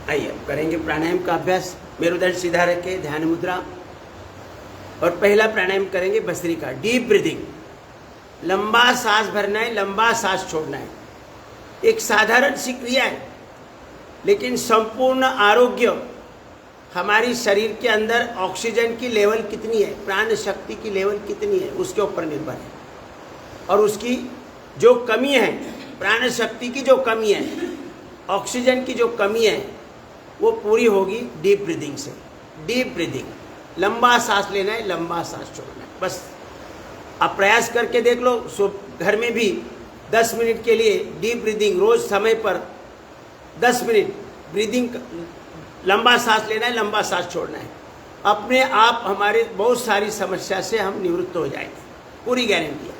आइए अब करेंगे प्राणायाम का अभ्यास। मेरुदंड सीधा रखे, ध्यान मुद्रा। और पहला प्राणायाम करेंगे भस्त्रिका, डीप ब्रीदिंग। लंबा सांस भरना है, लंबा सांस छोड़ना है। एक साधारण सी क्रिया है, लेकिन संपूर्ण आरोग्य, हमारी शरीर के अंदर ऑक्सीजन की लेवल कितनी है, प्राण शक्ति की लेवल कितनी है, उसके ऊपर निर्भर है। और उसकी जो कमी है, प्राण शक्ति की जो कमी है, ऑक्सीजन की जो कमी है, वो पूरी होगी डीप ब्रीदिंग से। डीप ब्रीदिंग, लंबा सांस लेना है, लंबा सांस छोड़ना है। बस आप प्रयास करके देख लो। घर में भी 10 मिनट के लिए डीप ब्रीदिंग, रोज समय पर 10 मिनट ब्रीदिंग, लंबा सांस लेना है, लंबा सांस छोड़ना है। अपने आप हमारे बहुत सारी समस्या से हम निवृत्त हो जाएंगे, पूरी गारंटी है।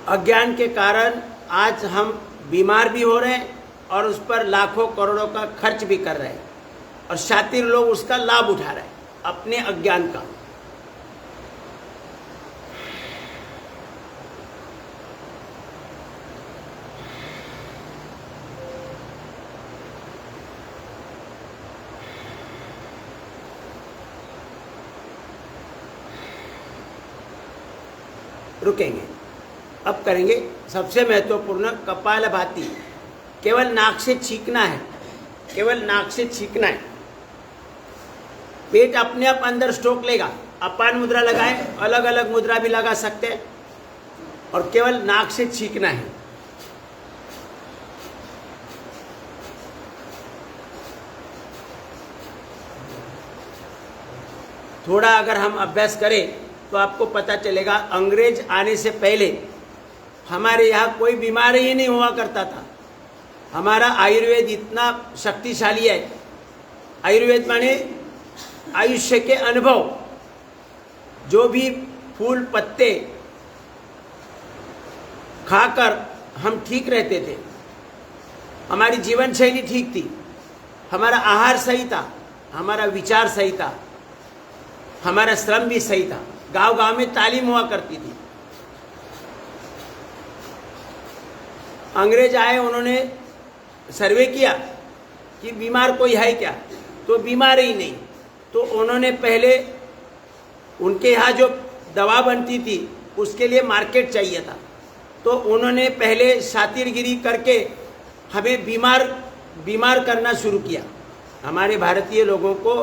अज्ञान के कारण आज हम बीमार भी हो रहे हैं और उस पर लाखों करोड़ों का खर्च भी कर रहे हैं, और शातिर लोग उसका लाभ उठा रहे हैं अपने अज्ञान का। रुकेंगे। अब करेंगे सबसे महत्वपूर्ण कपालभाति। केवल नाक से छींकना है, केवल नाक से छींकना है। पेट अपने आप अंदर स्ट्रोक लेगा। अपान मुद्रा लगाएं, अलग अलग मुद्रा भी लगा सकते हैं, और केवल नाक से छींकना है। थोड़ा अगर हम अभ्यास करें तो आपको पता चलेगा, अंग्रेज आने से पहले हमारे यहाँ कोई बीमारी ही नहीं हुआ करता था। हमारा आयुर्वेद इतना शक्तिशाली है। आयुर्वेद माने आयुष्य के अनुभव। जो भी फूल पत्ते खाकर हम ठीक रहते थे, हमारी जीवन शैली ठीक थी, हमारा आहार सही था, हमारा विचार सही था, हमारा श्रम भी सही था। गांव गांव में तालीम हुआ करती थी। अंग्रेज आए, उन्होंने सर्वे किया कि बीमार कोई है क्या, तो बीमार ही नहीं। तो उन्होंने पहले, उनके यहाँ जो दवा बनती थी उसके लिए मार्केट चाहिए था, तो उन्होंने पहले शातिरगिरी करके हमें बीमार करना शुरू किया। हमारे भारतीय लोगों को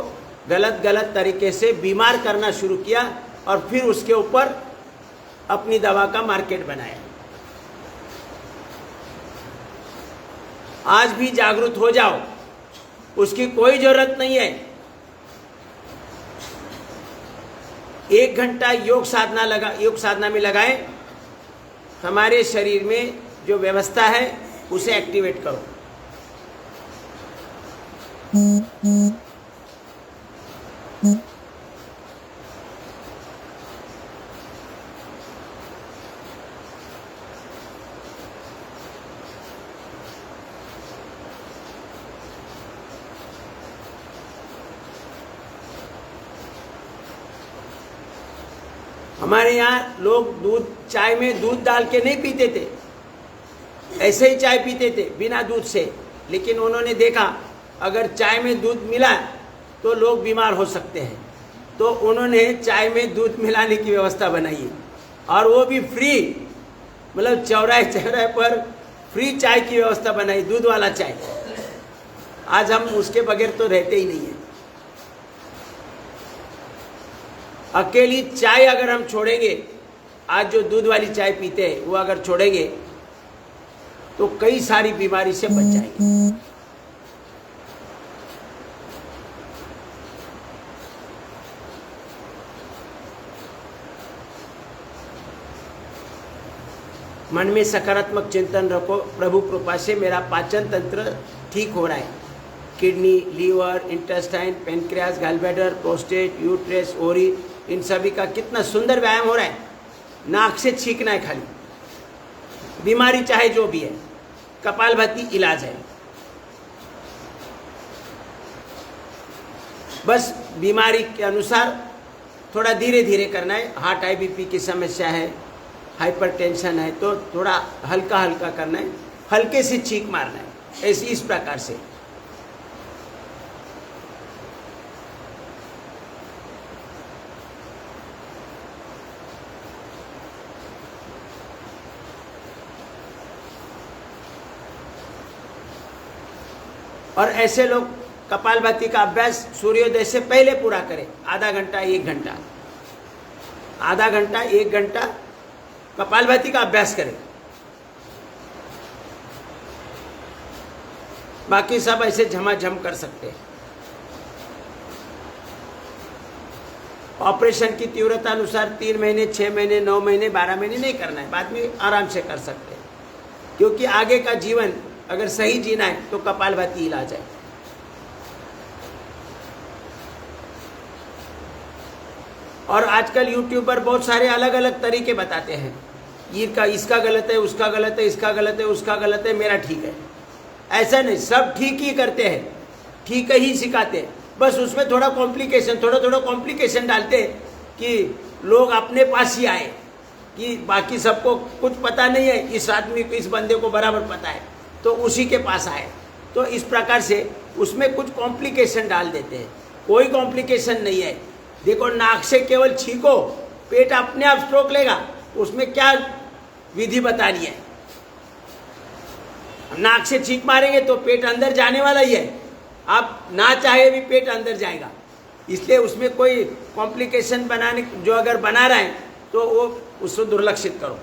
गलत तरीके से बीमार करना शुरू किया, और फिर उसके ऊपर अपनी दवा का मार्केट बनाया। आज भी जागरूक हो जाओ, उसकी कोई जरूरत नहीं है। 1 घंटा योग साधना में लगाएं। हमारे शरीर में जो व्यवस्था है उसे एक्टिवेट करो। हमारे यहाँ लोग चाय में दूध डाल के नहीं पीते थे, ऐसे ही चाय पीते थे बिना दूध से। लेकिन उन्होंने देखा अगर चाय में दूध मिला तो लोग बीमार हो सकते हैं, तो उन्होंने चाय में दूध मिलाने की व्यवस्था बनाई, और वो भी फ्री। मतलब चौराहे पर फ्री चाय की व्यवस्था बनाई, दूध वाला चाय। आज हम उसके बगैर तो रहते ही नहीं है। अकेली चाय अगर हम छोड़ेंगे, आज जो दूध वाली चाय पीते हैं वो अगर छोड़ेंगे तो कई सारी बीमारी से बच जाएंगे। मन में सकारात्मक चिंतन रखो। प्रभु कृपा से मेरा पाचन तंत्र ठीक हो रहा है। Kidney, liver, intestine, pancreas, gallbladder, prostate, uterus, ओरी, इन सभी का कितना सुंदर व्यायाम हो रहा है। नाक से छींकना है खाली, बीमारी चाहे जो भी है। कपालभाति इलाज है। बस बीमारी के अनुसार थोड़ा धीरे धीरे करना है। हार्ट हाई बीपी की समस्या है, हाइपरटेंशन है, तो थोड़ा हल्का हल्का करना है, हल्के से चीख मारना है, ऐसे इस प्रकार से। और ऐसे लोग कपालभाति का अभ्यास सूर्योदय से पहले पूरा करें, आधा घंटा 1 घंटा, आधा घंटा 1 घंटा कपालभाति का अभ्यास करें। बाकी सब ऐसे झमाझम कर सकते हैं। ऑपरेशन की तीव्रता अनुसार 3 महीने, 6 महीने, 9 महीने, 12 महीने नहीं करना है, बाद में आराम से कर सकते हैं। क्योंकि आगे का जीवन अगर सही जीना है तो कपालभाति इलाज है। और आजकल यूट्यूबर बहुत सारे अलग अलग तरीके बताते हैं, ये का इसका गलत है, उसका गलत है, इसका गलत है, उसका गलत है, मेरा ठीक है। ऐसा नहीं, सब ठीक ही करते हैं, ठीक ही सिखाते हैं। बस उसमें थोड़ा कॉम्प्लिकेशन, थोड़ा कॉम्प्लिकेशन डालते हैं कि लोग अपने पास ही आए, कि बाकी सबको कुछ पता नहीं है, इस आदमी को, इस बंदे को बराबर पता है, तो उसी के पास आए। तो इस प्रकार से उसमें कुछ कॉम्प्लिकेशन डाल देते हैं। कोई कॉम्प्लिकेशन नहीं है। देखो, नाक से केवल छींको, पेट अपने आप स्ट्रोक लेगा, उसमें क्या विधि बतानी है? नाक से छींक मारेंगे तो पेट अंदर जाने वाला ही है, आप ना चाहे भी पेट अंदर जाएगा। इसलिए उसमें कोई कॉम्प्लिकेशन बनाने, जो अगर बना रहा है तो वो उसको दुर्लक्षित करो।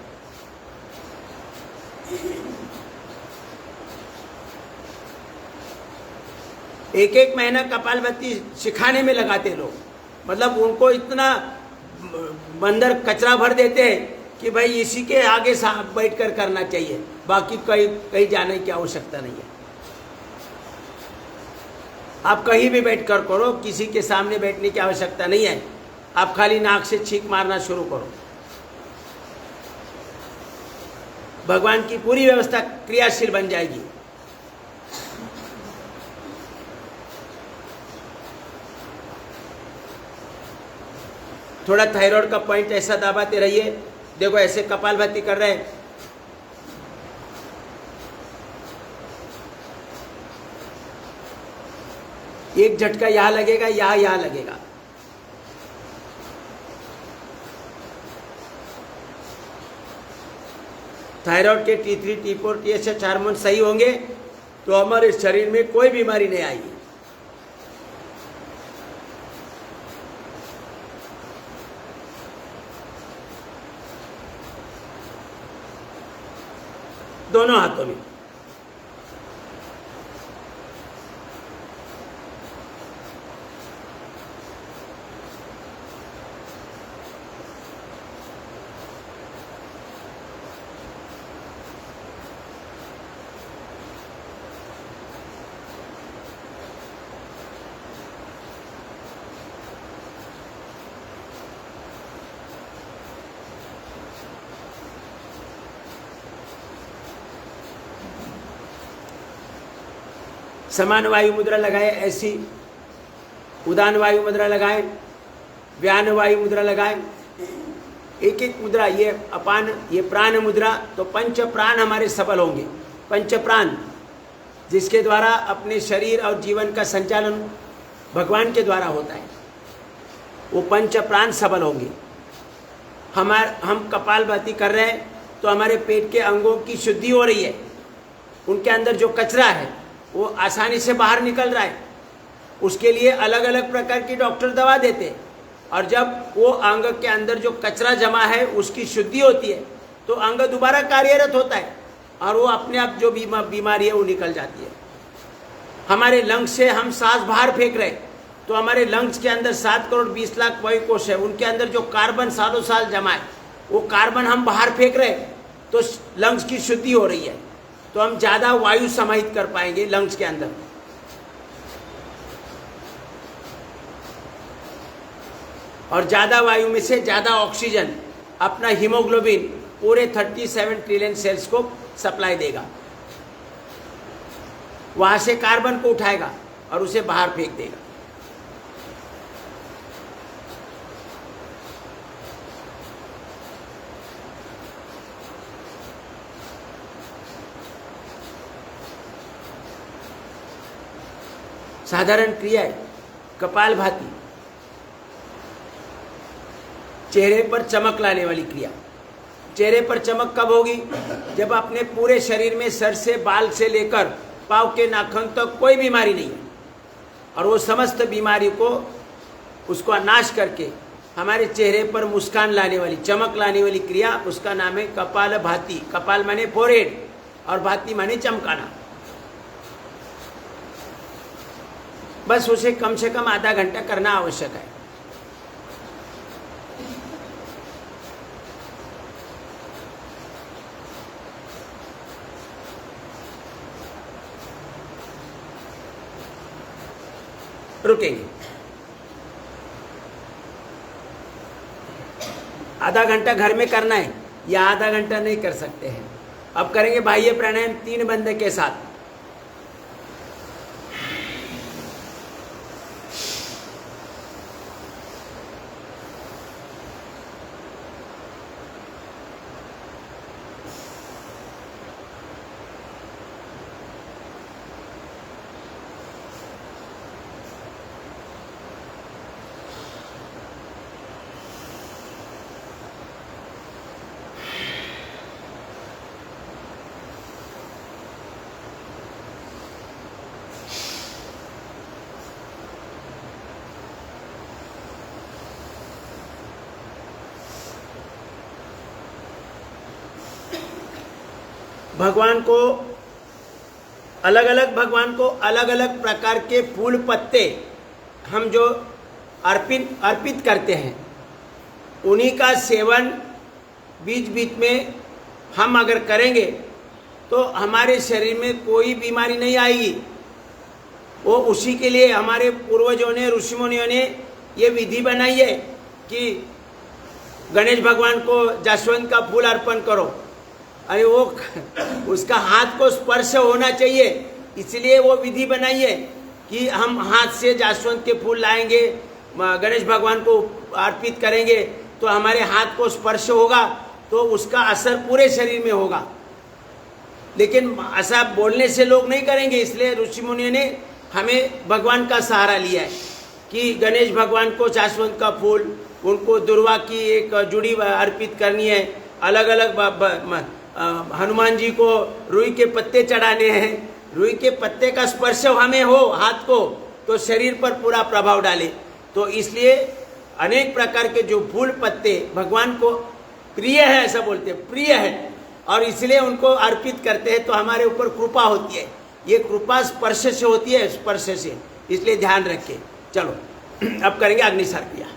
एक महीना कपालभाति सिखाने में लगाते लोग, मतलब उनको इतना बंदर कचरा भर देते हैं कि भाई इसी के आगे बैठ कर करना चाहिए, बाकी कहीं जाने की आवश्यकता नहीं है। आप कहीं भी बैठ कर करो, किसी के सामने बैठने की आवश्यकता नहीं है। आप खाली नाक से छींक मारना शुरू करो। भगवान की पूरी व्यवस्था क्रियाशील बन जाएगी। थोड़ा थायराइड का पॉइंट ऐसा दबाते रहिए। देखो, ऐसे कपालभाति कर रहे हैं, एक झटका यहां लगेगा, यहां लगेगा। थायराइड के T3, T4, TSH हार्मोन सही होंगे तो हमारे शरीर में कोई बीमारी नहीं आएगी। दोनों हाथों में। समान वायु मुद्रा लगाए, ऐसी उदान वायु मुद्रा लगाए, व्यान वायु मुद्रा लगाए। एक एक मुद्रा, ये अपान, ये प्राण मुद्रा, तो पंच प्राण हमारे सबल होंगे। पंच प्राण जिसके द्वारा अपने शरीर और जीवन का संचालन भगवान के द्वारा होता है, वो पंच प्राण सबल होंगे। हम कपालभाति कर रहे हैं तो हमारे पेट के अंगों की शुद्धि हो रही है, उनके अंदर जो कचरा है वो आसानी से बाहर निकल रहा है। उसके लिए अलग अलग प्रकार की डॉक्टर दवा देते हैं, और जब वो अंग के अंदर जो कचरा जमा है उसकी शुद्धि होती है तो अंग दोबारा कार्यरत होता है, और वो अपने आप जो बीमारी है वो निकल जाती है। हमारे लंग्स से हम सांस बाहर फेंक रहे तो हमारे लंग्स के अंदर 7 करोड़ 20 लाख वायु कोश है, उनके अंदर जो कार्बन सालों साल जमा है वो कार्बन हम बाहर फेंक रहे तो लंग्स की शुद्धि हो रही है, तो हम ज़्यादा वायु समाहित कर पाएंगे लंग्स के अंदर। और ज़्यादा वायु में से ज़्यादा ऑक्सीजन अपना हीमोग्लोबिन पूरे 37 ट्रिलियन सेल्स को सप्लाई देगा। वहां से कार्बन को उठाएगा और उसे बाहर फेंक देगा। साधारण क्रिया है कपालभाति, चेहरे पर चमक लाने वाली क्रिया। चेहरे पर चमक कब होगी? जब अपने पूरे शरीर में सर से बाल से लेकर पाँव के नाखून तक कोई बीमारी नहीं है और वो समस्त बीमारी को उसको नाश करके हमारे चेहरे पर मुस्कान लाने वाली, चमक लाने वाली क्रिया, उसका नाम है कपालभाति। कपाल माने फोरहेड और भाति माने चमकाना। बस उसे कम से कम आधा घंटा करना आवश्यक है। रुकेंगे, आधा घंटा घर में करना है या आधा घंटा नहीं कर सकते हैं। अब करेंगे बाह्य प्राणायाम 3 बंद के साथ। भगवान को अलग अलग प्रकार के फूल पत्ते हम जो अर्पित करते हैं, उन्हीं का सेवन बीच बीच में हम अगर करेंगे तो हमारे शरीर में कोई बीमारी नहीं आएगी। वो उसी के लिए हमारे पूर्वजों ने, ऋषि मुनियों ने ये विधि बनाई है कि गणेश भगवान को जास्वंत का फूल अर्पण करो। अरे वो उसका हाथ को स्पर्श होना चाहिए, इसलिए वो विधि बनाई है कि हम हाथ से जास्वंत के फूल लाएंगे, गणेश भगवान को अर्पित करेंगे तो हमारे हाथ को स्पर्श होगा तो उसका असर पूरे शरीर में होगा। लेकिन ऐसा बोलने से लोग नहीं करेंगे, इसलिए ऋषि मुनियों ने हमें भगवान का सहारा लिया है कि गणेश भगवान को जास्वंत का फूल, उनको दुर्वा की एक जुड़ी अर्पित करनी है, अलग अलग हनुमान जी को रुई के पत्ते चढ़ाने हैं। रुई के पत्ते का स्पर्श हमें हो हाथ को तो शरीर पर पूरा प्रभाव डाले। तो इसलिए अनेक प्रकार के जो फूल पत्ते भगवान को प्रिय है, ऐसा बोलते हैं, प्रिय है, और इसलिए उनको अर्पित करते हैं तो हमारे ऊपर कृपा होती है। ये कृपा स्पर्श से होती है, स्पर्श से, इसलिए ध्यान रखें। चलो अब करेंगे अग्निसार क्रिया।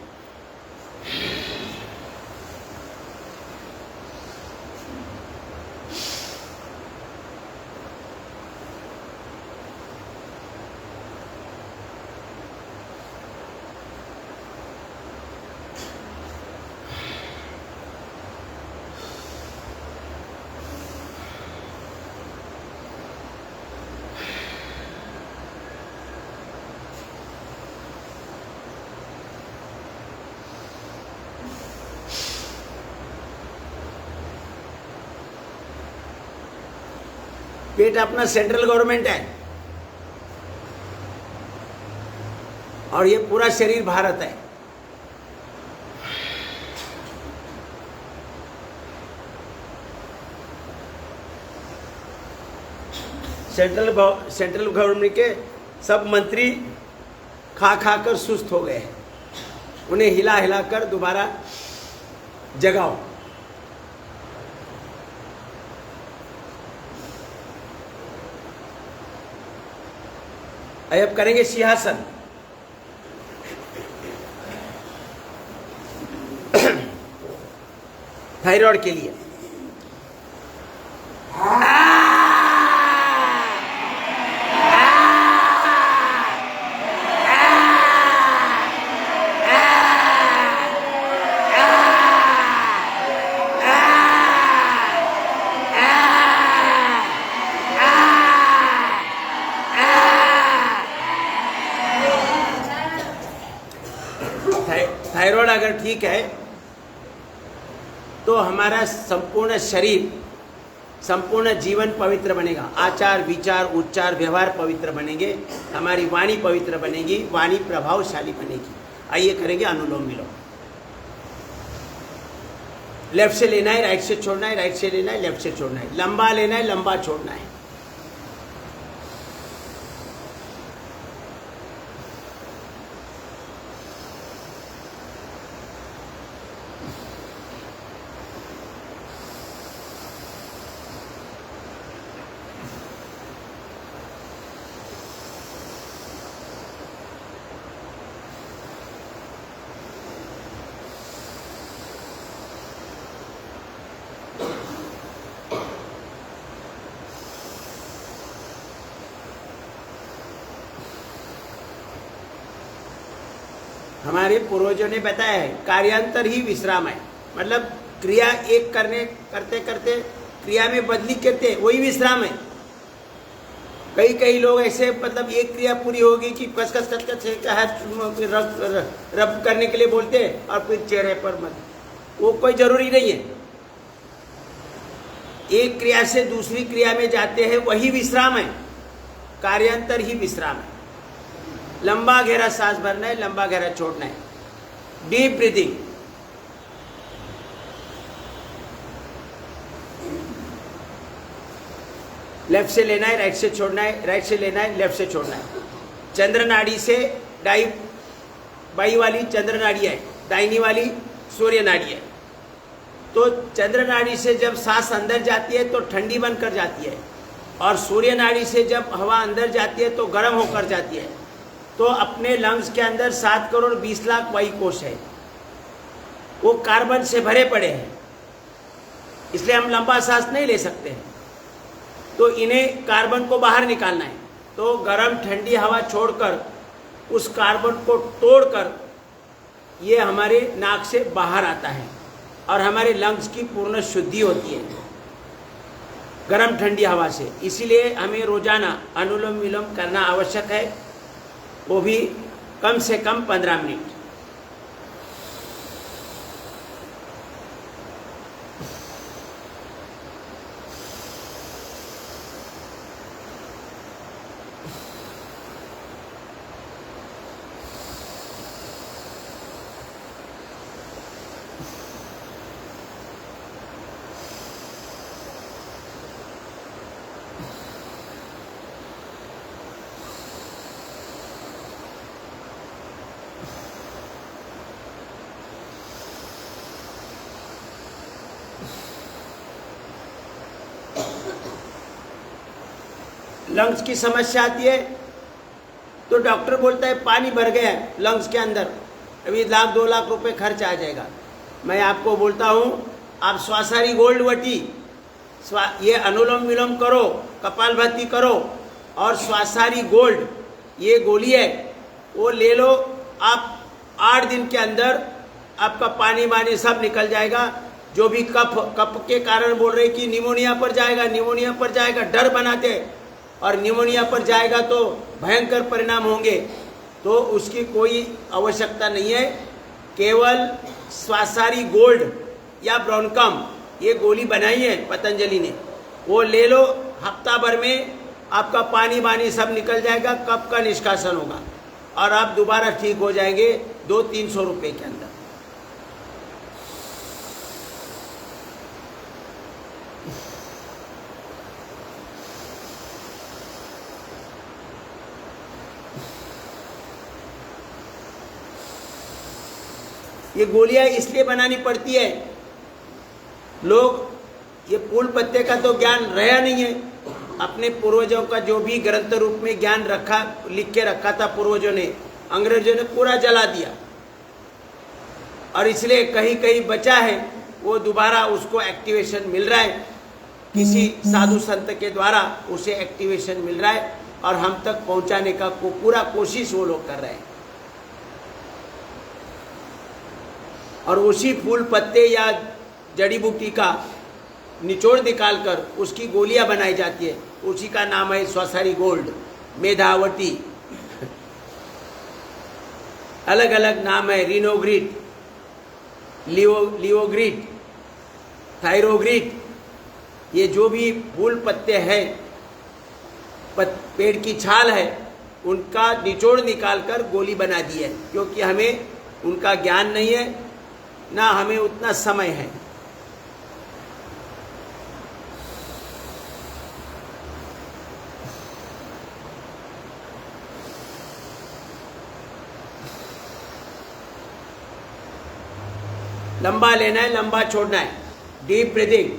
पेट अपना सेंट्रल गवर्नमेंट है और ये पूरा शरीर भारत है। सेंट्रल गवर्नमेंट के सब मंत्री खा कर सुस्त हो गए हैं, उन्हें हिला हिला कर दोबारा जगाओ। अब करेंगे सिंहासन। थायराइड के लिए अगर ठीक है तो हमारा संपूर्ण शरीर, संपूर्ण जीवन पवित्र बनेगा। आचार, विचार, उच्चार, व्यवहार पवित्र बनेंगे, हमारी वाणी पवित्र बनेगी, वाणी प्रभावशाली बनेगी। आइए करेंगे अनुलोम विलोम। लेफ्ट से लेना है, राइट से छोड़ना है, राइट से लेना है, लेफ्ट से छोड़ना है, लंबा लेना है, लंबा छोड़ना है। हमारे पूर्वजों ने बताया है कार्यांतर ही विश्राम है। मतलब क्रिया एक करते करते क्रिया में बदली करते, वही विश्राम है। कई लोग ऐसे, मतलब एक क्रिया पूरी होगी कि कसकस हाथ रब करने के लिए बोलते हैं और फिर चेहरे पर मत, वो कोई जरूरी नहीं है। एक क्रिया से दूसरी क्रिया में जाते हैं, वही विश्राम है। कार्यांतर ही विश्राम है। लंबा गहरा सांस भरना है, लंबा गहरा छोड़ना है। Deep breathing. लेफ्ट से लेना है, राइट से छोड़ना है, राइट से लेना है, लेफ्ट से छोड़ना है। चंद्र नाड़ी से बाई वाली चंद्र नाड़ी है, दाहिनी वाली सूर्य नाड़ी है। तो चंद्र नाड़ी से जब सांस अंदर जाती है तो ठंडी बनकर जाती है, और सूर्य नाड़ी से जब हवा अंदर जाती है तो गर्म होकर जाती है। तो अपने लंग्स के अंदर 7 करोड़ 20 लाख वायु कोश है, वो कार्बन से भरे पड़े हैं, इसलिए हम लंबा सांस नहीं ले सकते हैं। तो इन्हें कार्बन को बाहर निकालना है। तो गर्म ठंडी हवा छोड़कर उस कार्बन को तोड़कर ये हमारे नाक से बाहर आता है और हमारे लंग्स की पूर्ण शुद्धि होती है गर्म ठंडी हवा से। इसीलिए हमें रोजाना अनुलोम विलोम करना आवश्यक है, वो भी कम से कम 15 मिनट। लंग्स की समस्या आती है तो डॉक्टर बोलता है पानी भर गया है लंग्स के अंदर, अभी 1-2 लाख रुपए खर्च आ जाएगा। मैं आपको बोलता हूँ, आप श्वासारी गोल्ड वटी ये अनुलोम विलोम करो, कपालभाति करो, और श्वासारी गोल्ड ये गोली है वो ले लो। आप 8 दिन के अंदर आपका पानी वानी सब निकल जाएगा। जो भी कफ के कारण बोल रहे कि निमोनिया पर जाएगा, निमोनिया पर जाएगा, डर बनाते, और निमोनिया पर जाएगा तो भयंकर परिणाम होंगे, तो उसकी कोई आवश्यकता नहीं है। केवल श्वासारी गोल्ड या ब्रोनकम ये गोली बनाई है पतंजलि ने, वो ले लो। हफ्ता भर में आपका पानी वानी सब निकल जाएगा, कफ का निष्कासन होगा और आप दोबारा ठीक हो जाएंगे 200-300 रुपये के अंदर। ये गोलियां इसलिए बनानी पड़ती है, लोग ये फूल पत्ते का तो ज्ञान रहा नहीं है। अपने पूर्वजों का जो भी ग्रंथ रूप में ज्ञान रखा, लिख के रखा था पूर्वजों ने, अंग्रेजों ने पूरा जला दिया, और इसलिए कहीं कहीं बचा है वो दोबारा उसको एक्टिवेशन मिल रहा है, किसी साधु संत के द्वारा उसे एक्टिवेशन मिल रहा है, और हम तक पहुंचाने का पूरा कोशिश वो लोग कर रहे हैं। और उसी फूल पत्ते या जड़ी बूटी का निचोड़ निकालकर उसकी गोलियां बनाई जाती है, उसी का नाम है श्वासारी गोल्ड, मेधावती, अलग अलग नाम है, रिनोग्रिट, लियोग्रीट, थायरोग्रीट, ये जो भी फूल पत्ते हैं, पेड़ की छाल है, उनका निचोड़ निकालकर गोली बना दी है, क्योंकि हमें उनका ज्ञान नहीं है, ना हमें उतना समय है। लंबा लेना है, लंबा छोड़ना है। Deep breathing.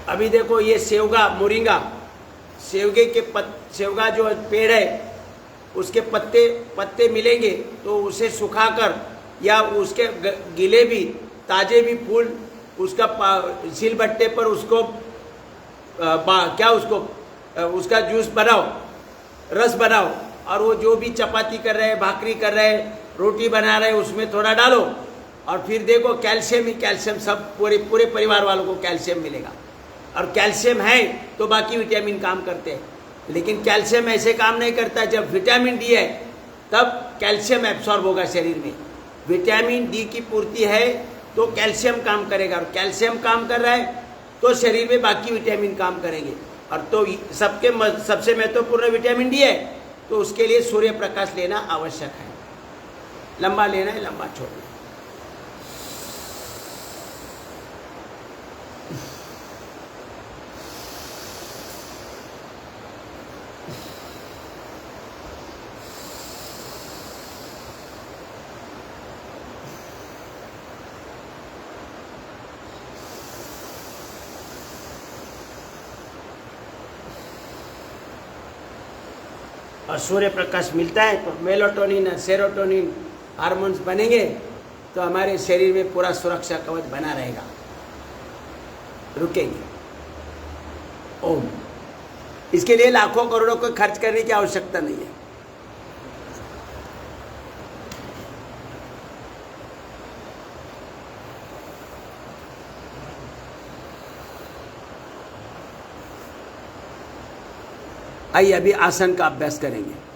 अभी देखो ये सेवगा, मोरिंगा, सेवगा जो पेड़ है उसके पत्ते मिलेंगे तो उसे सुखाकर या उसके गीले भी ताजे भी फूल उसका सिलबट्टे पर उसको उसका जूस बनाओ, रस बनाओ, और वो जो भी चपाती कर रहे हैं, भाकरी कर रहे हैं, रोटी बना रहे हैं, उसमें थोड़ा डालो, और फिर देखो कैल्शियम ही कैल्शियम, सब पूरे परिवार वालों को कैल्शियम मिलेगा। और कैल्शियम है तो बाकी विटामिन काम करते हैं, लेकिन कैल्शियम ऐसे काम नहीं करता। जब विटामिन डी है तब कैल्शियम एब्सॉर्ब होगा शरीर में। विटामिन डी की पूर्ति है तो कैल्शियम काम करेगा, और कैल्शियम काम कर रहा है तो शरीर में बाकी विटामिन काम करेंगे। और तो सबसे महत्वपूर्ण विटामिन डी है, तो उसके लिए सूर्य प्रकाश लेना आवश्यक है। लंबा लेना है, लंबा छोड़ना है। और सूर्य प्रकाश मिलता है तो मेलाटोनिन और सेरोटोनिन हार्मोन्स बनेंगे, तो हमारे शरीर में पूरा सुरक्षा कवच बना रहेगा, रुकेंगे। ओम। इसके लिए लाखों करोड़ों को खर्च करने की आवश्यकता नहीं है। आइए अभी आसन का अभ्यास करेंगे।